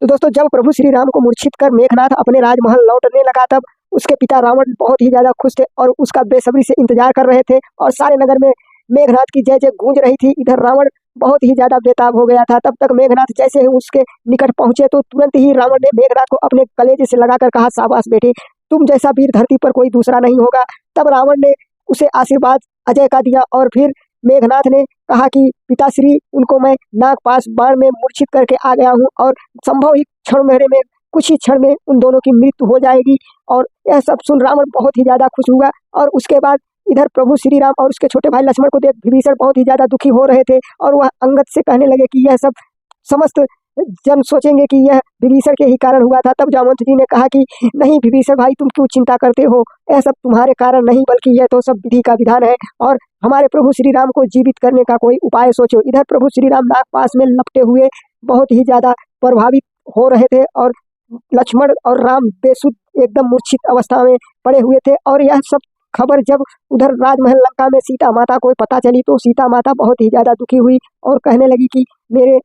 तो दोस्तों जब प्रभु श्री राम को मूर्छित कर मेघनाथ अपने राजमहल लौटने लगा तब उसके पिता रावण बहुत ही ज्यादा खुश थे और उसका बेसब्री से इंतजार कर रहे थे और सारे नगर में मेघनाथ की जय जय गूंज रही थी। इधर रावण बहुत ही ज्यादा बेताब हो गया था। तब तक मेघनाथ जैसे ही उसके निकट पहुंचे तो तुरंत ही रावण ने मेघनाथ को अपने कलेजे से लगाकर कहा, शाबाश बेटे, तुम जैसा वीर धरती पर कोई दूसरा नहीं होगा। तब रावण ने उसे आशीर्वाद अजय का दिया और फिर मेघनाथ ने कहा कि पिताश्री, उनको मैं नागपाश बाण में मूर्छित करके आ गया हूँ और संभव ही क्षण मेरे में कुछ ही क्षण में उन दोनों की मृत्यु हो जाएगी। और यह सब सुन रावण बहुत ही ज्यादा खुश हुआ। और उसके बाद इधर प्रभु श्री राम और उसके छोटे भाई लक्ष्मण को देख विभीषण बहुत ही ज्यादा दुखी हो रहे थे और वह अंगद से कहने लगे कि यह सब समस्त जन सोचेंगे कि यह विभीषण के ही कारण हुआ था। तब जामवंत जी ने कहा कि नहीं विभीषण भाई, तुम क्यों चिंता करते हो, यह सब तुम्हारे कारण नहीं बल्कि यह तो सब विधि का विधान है और हमारे प्रभु श्री राम को जीवित करने का कोई उपाय सोचो। इधर प्रभु श्री राम नागपाश में लपटे हुए बहुत ही ज्यादा प्रभावित हो रहे थे और लक्ष्मण और राम बेसुध एकदम मूर्छित अवस्था में पड़े हुए थे। और यह सब खबर जब उधर राजमहल लंका में सीता माता को पता चली तो सीता माता बहुत ही ज्यादा दुखी हुई और कहने लगी कि मेरे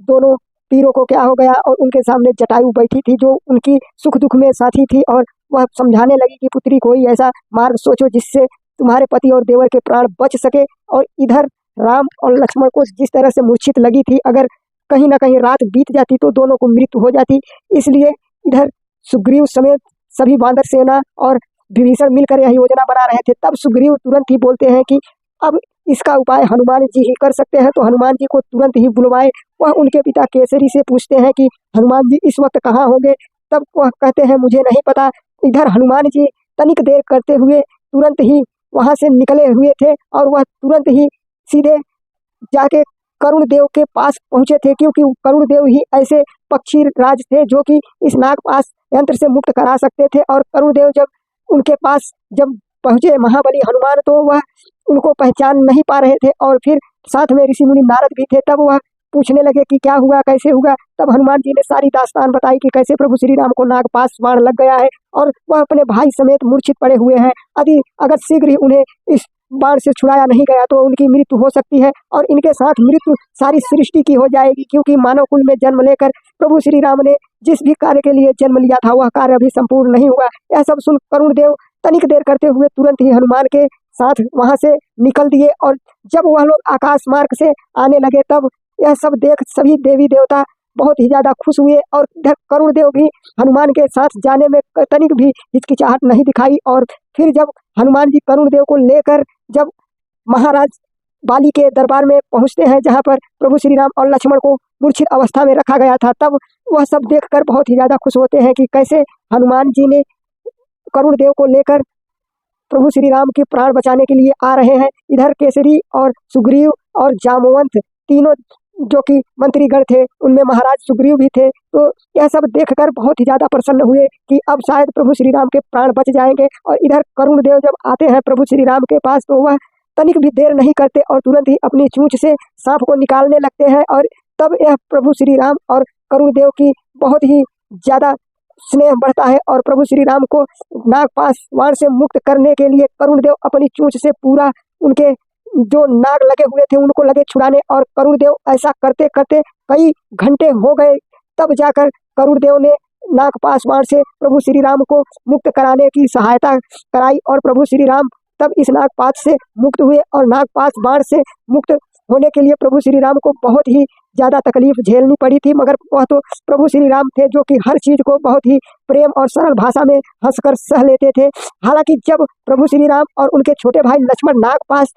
दोनों तीरों को क्या हो गया। और उनके सामने जटायु बैठी थी जो उनकी सुख दुख में साथी थी और वह समझाने लगी कि पुत्री, कोई ऐसा मार्ग सोचो जिससे तुम्हारे पति और देवर के प्राण बच सके। और इधर राम और लक्ष्मण को जिस तरह से मूर्छित लगी थी, अगर कहीं ना कहीं रात बीत जाती तो दोनों को मृत्यु हो जाती। इसलिए इधर सुग्रीव समेत सभी बांदर सेना और विभीषण मिलकर यह योजना बना रहे थे। तब सुग्रीव तुरंत ही बोलते हैं कि अब इसका उपाय हनुमान जी ही कर सकते हैं। तो हनुमान जी को तुरंत ही बुलवाए। वह उनके पिता केसरी से पूछते हैं कि हनुमान जी इस वक्त कहाँ होंगे। तब वह कहते हैं मुझे नहीं पता। इधर हनुमान जी तनिक देर करते हुए तुरंत ही वहां से निकले हुए थे और वह तुरंत ही सीधे जाके करुण देव के पास पहुंचे थे, क्योंकि करुण देव ही ऐसे पक्षी राज थे जो कि इस नागपाश यंत्र से मुक्त करा सकते थे। और करुण देव जब उनके पास जब पहुंचे महाबली हनुमान तो वह उनको पहचान नहीं पा रहे थे और फिर साथ में ऋषि मुनि नारद भी थे। तब वह पूछने लगे कि क्या हुआ, कैसे हुआ। तब हनुमान जी ने सारी दास्तान बताई कि कैसे प्रभु श्री राम को नागपाश बाण लग गया है और वह अपने भाई समेत मूर्छित पड़े हुए हैं। अगर शीघ्र ही उन्हें इस बाण से छुड़ाया नहीं गया तो उनकी मृत्यु हो सकती है और इनके साथ मृत्यु सारी सृष्टि की हो जाएगी, क्योंकि मानव कुल में जन्म लेकर प्रभु श्री राम ने जिस भी कार्य के लिए जन्म लिया था वह कार्य अभी संपूर्ण नहीं हुआ। यह सब सुन करुण देव तनिक देर करते हुए तुरंत ही हनुमान के साथ वहां से निकल दिए। और जब वह लोग आकाश मार्ग से आने लगे तब यह सब देख सभी देवी देवता बहुत ही ज्यादा खुश हुए और इधर करुण देव भी हनुमान के साथ जाने में तनिक भी हिचकिचाहट नहीं दिखाई। और फिर जब हनुमान जी करुण देव को लेकर जब महाराज बाली के दरबार में पहुंचते हैं जहां पर प्रभु श्री राम और लक्ष्मण को मूर्छित अवस्था में रखा गया था, तब वह सब देखकर बहुत ही ज्यादा खुश होते हैं कि कैसे हनुमान जी ने करुण देव को लेकर प्रभु श्री राम के प्राण बचाने के लिए आ रहे हैं। इधर केसरी और सुग्रीव और जामवंत तीनों जो कि मंत्रीगण थे उनमें महाराज सुग्रीव भी थे। तो यह सब देखकर बहुत ही ज्यादा प्रसन्न हुए कि अब शायद प्रभु श्री राम के प्राण बच जाएंगे। और इधर करुण देव जब आते हैं प्रभु श्री राम के पास तो वह तनिक भी देर नहीं करते और तुरंत ही अपनी चूंच से सांप को निकालने लगते हैं। और तब यह प्रभु श्री राम और करुण देव की बहुत ही ज्यादा स्नेह बढ़ता है और प्रभु श्री राम को नागपाश बाण से मुक्त करने के लिए करुण देव अपनी चूंच से पूरा उनके जो नाग लगे हुए थे उनको लगे छुड़ाने। और करुण देव ऐसा करते करते कई घंटे हो गए, तब जाकर करुण देव ने नागपाश बाण से प्रभु श्री राम को मुक्त कराने की सहायता कराई। और प्रभु श्री राम तब इस नागपाश से मुक्त हुए और नागपाश बाण से मुक्त होने के लिए प्रभु श्री राम को बहुत ही ज्यादा तकलीफ झेलनी पड़ी थी, मगर वह तो प्रभु श्री राम थे जो कि हर चीज को बहुत ही प्रेम और सरल भाषा में हंसकर सह लेते थे। हालांकि जब प्रभु श्री राम और उनके छोटे भाई लक्ष्मण नागपाश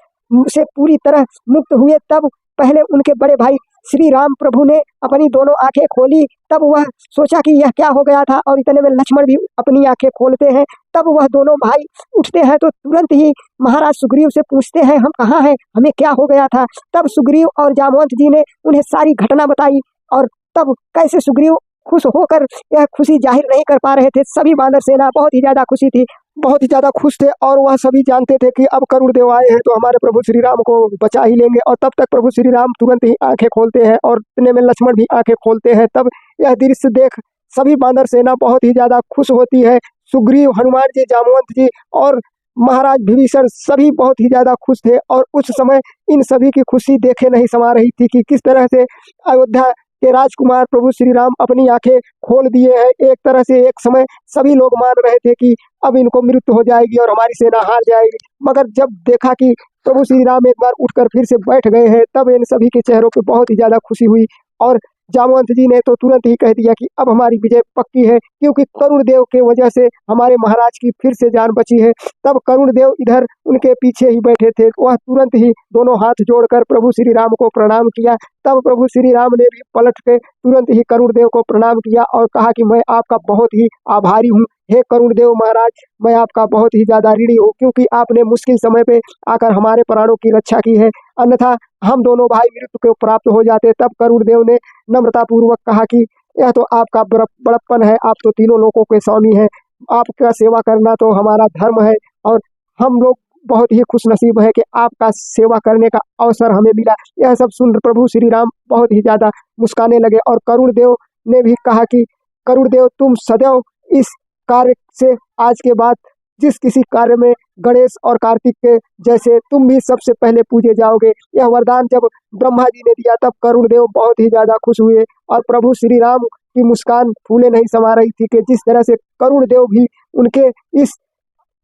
से पूरी तरह मुक्त हुए तब पहले उनके बड़े भाई श्री राम प्रभु ने अपनी दोनों आंखें खोली। तब वह सोचा कि यह क्या हो गया था और इतने में लक्ष्मण भी अपनी आंखें खोलते हैं। तब वह दोनों भाई उठते हैं तो तुरंत ही महाराज सुग्रीव से पूछते हैं हम कहाँ हैं, हमें क्या हो गया था। तब सुग्रीव और जामवंत जी ने उन्हें सारी घटना बताई और तब कैसे सुग्रीव खुश होकर यह खुशी जाहिर नहीं कर पा रहे थे। सभी बानर सेना बहुत ही ज्यादा खुशी थी, बहुत ही ज्यादा खुश थे और वह सभी जानते थे कि अब करुण देव आए हैं तो हमारे प्रभु श्री राम को बचा ही लेंगे। और तब तक प्रभु श्री राम तुरंत ही आंखें खोलते हैं और इतने में लक्ष्मण भी आंखें खोलते हैं। तब यह दृश्य देख सभी बानर सेना बहुत ही ज्यादा खुश होती है। सुग्रीव, हनुमान जी, जामवंत जी और महाराज विभीषण सभी बहुत ही ज्यादा खुश थे और उस समय इन सभी की खुशी देखे नहीं समा रही थी कि किस तरह से अयोध्या के राजकुमार प्रभु श्री राम अपनी आंखें खोल दिए हैं। एक तरह से एक समय सभी लोग मान रहे थे कि अब इनको मृत्यु हो जाएगी और हमारी सेना हार जाएगी, मगर जब देखा कि प्रभु श्री राम एक बार उठकर फिर से बैठ गए हैं, तब इन सभी के चेहरों पे बहुत ही ज्यादा खुशी हुई। और जामवंत जी ने तो तुरंत ही कह दिया कि अब हमारी विजय पक्की है, क्योंकि करुण देव के वजह से हमारे महाराज की फिर से जान बची है। तब करुण देव इधर उनके पीछे ही बैठे थे, वह तुरंत ही दोनों हाथ जोड़कर प्रभु श्री राम को प्रणाम किया। तब प्रभु श्री राम ने भी पलट के तुरंत ही करुण देव को प्रणाम किया और कहा कि मैं आपका बहुत ही आभारी हूँ। हे करुण देव महाराज, मैं आपका बहुत ही ज्यादा ऋणी हूँ, क्योंकि आपने मुश्किल समय पे आकर हमारे प्राणों की रक्षा की है, अन्यथा हम दोनों भाई मृत्यु को प्राप्त हो जाते। तब करुण देव ने नम्रता पूर्वक कहा कि यह तो आपका बड़प्पन है, आप तो तीनों लोगों के स्वामी हैं, आपका सेवा करना तो हमारा धर्म है और हम लोग बहुत ही खुशनसीब है कि आपका सेवा करने का अवसर हमें मिला। यह सब सुन प्रभु श्री राम बहुत ही ज्यादा मुस्काने लगे और करुण देव ने भी कहा कि करुण देव, तुम सदैव इस कार्य से आज के बाद जिस किसी कार्य में गणेश और कार्तिक के जैसे तुम भी सबसे पहले पूजे जाओगे। यह वरदान जब ब्रह्मा जी ने दिया तब करुण देव बहुत ही ज्यादा खुश हुए और प्रभु श्री राम की मुस्कान फूले नहीं समा रही थी कि जिस तरह से करुण देव भी उनके इस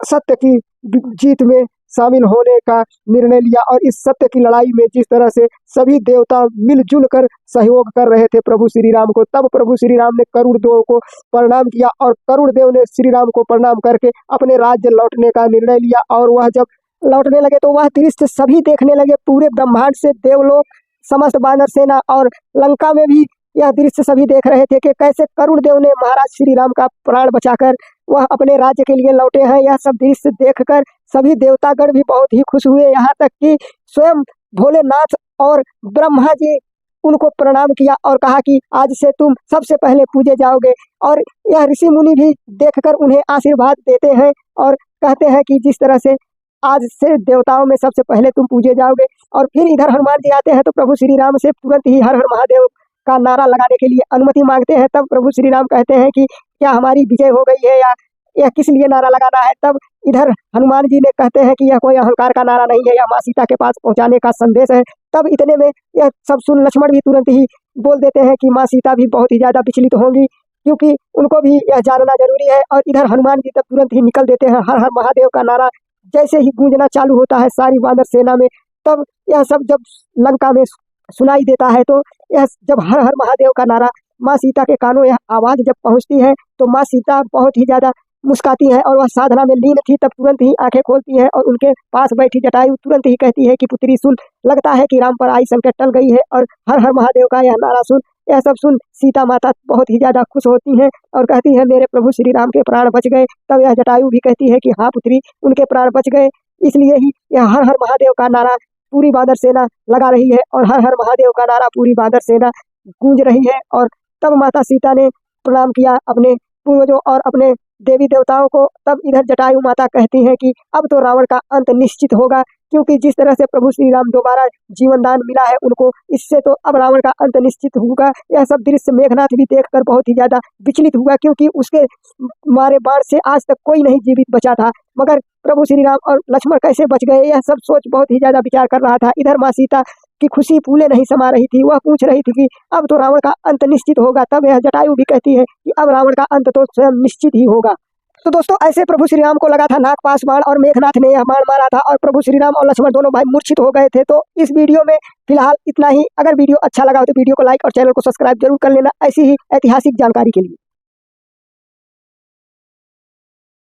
सत्य की जीत में शामिल होने का निर्णय लिया और इस सत्य की लड़ाई में जिस तरह से सभी देवता मिलजुल कर सहयोग कर रहे थे प्रभु श्री राम को। तब प्रभु श्री राम ने करुण देव को प्रणाम किया और करुण देव ने श्री राम को प्रणाम करके अपने राज्य लौटने का निर्णय लिया। और वह जब लौटने लगे तो वह दृश्य सभी देखने लगे, पूरे ब्रह्मांड से देवलोक, समस्त वानर सेना और लंका में भी यह दृश्य सभी देख रहे थे कि कैसे करुण देव ने महाराज श्री राम का प्राण बचाकर वह अपने राज्य के लिए लौटे हैं। यह सब दृश्य देखकर सभी देवतागण भी बहुत ही खुश हुए, यहाँ तक कि स्वयं भोलेनाथ और ब्रह्मा जी उनको प्रणाम किया और कहा कि आज से तुम सबसे पहले पूजे जाओगे। और यह ऋषि मुनि भी देखकर उन्हें आशीर्वाद देते हैं और कहते हैं कि जिस तरह से आज से देवताओं में सबसे पहले तुम पूजे जाओगे। और फिर इधर हनुमान जी आते हैं तो प्रभु श्री राम से तुरंत ही हर हर महादेव का नारा लगाने के लिए अनुमति मांगते हैं। तब प्रभु श्री राम कहते हैं कि क्या हमारी विजय हो गई है या यह किस लिए नारा लगाना है। तब इधर हनुमान जी ने कहते हैं कि यह कोई अहंकार का नारा नहीं है, यह माँ सीता के पास पहुंचाने का संदेश है। तब इतने में यह सब सुन लक्ष्मण भी तुरंत ही बोल देते हैं कि माँ सीता भी बहुत ही ज्यादा विचलित होंगी, क्योंकि उनको भी यह जानना जरूरी है। और इधर हनुमान जी तब तुरंत ही निकल देते हैं। हर हर महादेव का नारा जैसे ही गूंजना चालू होता है सारी वानर सेना में, तब यह सब जब लंका में सुनाई देता है तो यह जब हर हर महादेव का नारा माँ सीता के कानों यह आवाज जब पहुंचती है तो माँ सीता बहुत ही ज्यादा मुस्काती है और वह साधना में लीन थी। तब तुरंत ही आंखें खोलती है और उनके पास बैठी जटायु तुरंत ही कहती है कि पुत्री सुन, लगता है कि राम पर आई संकट टल गई है। और हर हर महादेव का यह नारा सुन, यह सब सुन सीता माता बहुत ही ज्यादा खुश होती हैं और कहती है मेरे प्रभु श्री राम के प्राण बच गए। तब यह जटायु भी कहती है कि हाँ पुत्री, उनके प्राण बच गए, इसलिए ही यह हर हर महादेव का नारा पूरी बादर सेना लगा रही है और हर हर महादेव का नारा पूरी बादर सेना गूंज रही है। और तब माता सीता ने प्रणाम किया अपने पूर्वजों और अपने देवी देवताओं को। तब इधर जटायु माता कहती हैं कि अब तो रावण का अंत निश्चित होगा, क्योंकि जिस तरह से प्रभु श्री राम दोबारा जीवन दान मिला है उनको, इससे तो अब रावण का अंत निश्चित होगा। यह सब दृश्य मेघनाथ भी देखकर बहुत ही ज्यादा विचलित हुआ, क्योंकि उसके मारे बाण से आज तक कोई नहीं जीवित बचा था, मगर प्रभु श्री राम और लक्ष्मण कैसे बच गए, यह सब सोच बहुत ही ज्यादा विचार कर रहा था। इधर माँ सीता की खुशी फूले नहीं समा रही थी, वह पूछ रही थी कि अब तो रावण का अंत निश्चित होगा। तब यह जटायु भी कहती है कि अब रावण का अंत तो स्वयं निश्चित ही होगा। तो दोस्तों ऐसे प्रभु श्री राम को लगा था नागपाश बाण और मेघनाथ ने यह बाण मारा था और प्रभु श्री राम और लक्ष्मण दोनों भाई मूर्छित हो गए थे। तो इस वीडियो में फिलहाल इतना ही। अगर वीडियो अच्छा लगा हो तो वीडियो को लाइक और चैनल को सब्सक्राइब जरूर कर लेना ऐसी ही ऐतिहासिक जानकारी के लिए।